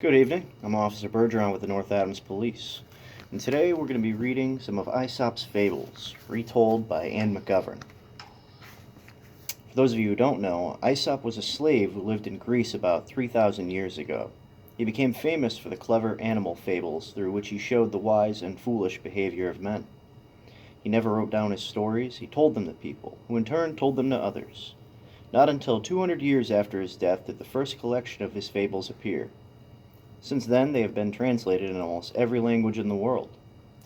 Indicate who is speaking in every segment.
Speaker 1: Good evening. I'm Officer Bergeron with the North Adams Police, and today we're going to be reading some of Aesop's Fables, retold by Anne McGovern. For those of you who don't know, Aesop was a slave who lived in Greece about 3,000 years ago. He became famous for the clever animal fables through which he showed the wise and foolish behavior of men. He never wrote down his stories, he told them to people, who in turn told them to others. Not until 200 years after his death did the first collection of his fables appear. Since then, they have been translated in almost every language in the world.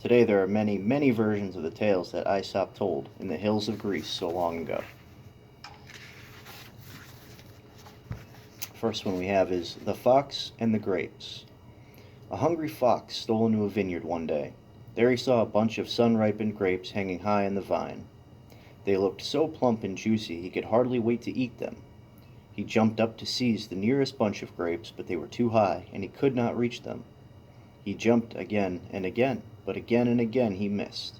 Speaker 1: Today, there are many, many versions of the tales that Aesop told in the hills of Greece so long ago. First one we have is The Fox and the Grapes. A hungry fox stole into a vineyard one day. There he saw a bunch of sun-ripened grapes hanging high in the vine. They looked so plump and juicy he could hardly wait to eat them. He jumped up to seize the nearest bunch of grapes, but they were too high, and he could not reach them. He jumped again and again, but again and again he missed.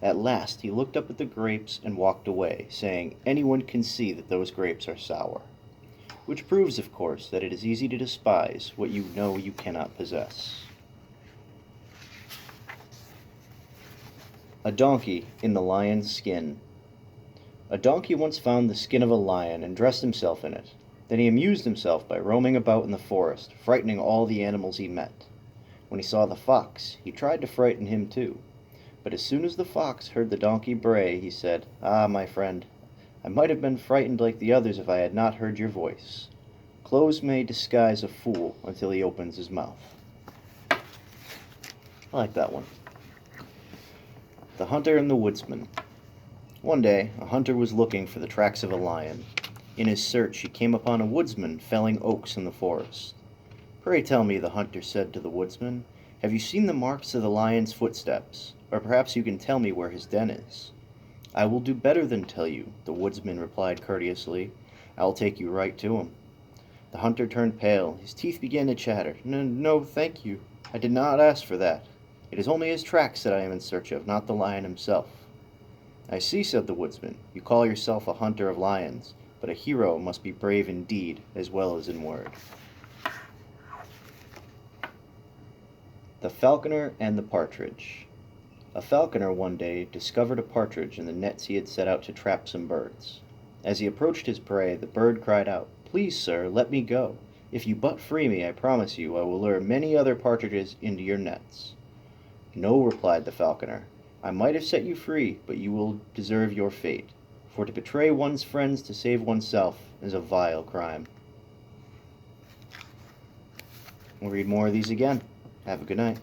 Speaker 1: At last he looked up at the grapes and walked away, saying, "Anyone can see that those grapes are sour." Which proves, of course, that it is easy to despise what you know you cannot possess. A donkey in the lion's skin. A donkey once found the skin of a lion and dressed himself in it. Then he amused himself by roaming about in the forest, frightening all the animals he met. When he saw the fox, he tried to frighten him too. But as soon as the fox heard the donkey bray, he said, "Ah, my friend, I might have been frightened like the others if I had not heard your voice. Clothes may disguise a fool until he opens his mouth." I like that one. The Hunter and the Woodsman. One day, a hunter was looking for the tracks of a lion. In his search, he came upon a woodsman felling oaks in the forest. "Pray tell me," the hunter said to the woodsman, "have you seen the marks of the lion's footsteps? Or perhaps you can tell me where his den is." "I will do better than tell you," the woodsman replied courteously. "I will take you right to him." The hunter turned pale. His teeth began to chatter. No, thank you. I did not ask for that. It is only his tracks that I am in search of, not the lion himself." "I see," said the woodsman. "You call yourself a hunter of lions, but a hero must be brave in deed as well as in word." The Falconer and the Partridge. A falconer one day discovered a partridge in the nets he had set out to trap some birds. As he approached his prey, the bird cried out, "Please, sir, let me go. If you but free me, I promise you I will lure many other partridges into your nets." "No," replied the falconer, "I might have set you free, but you will deserve your fate, for to betray one's friends to save oneself is a vile crime." We'll read more of these again. Have a good night.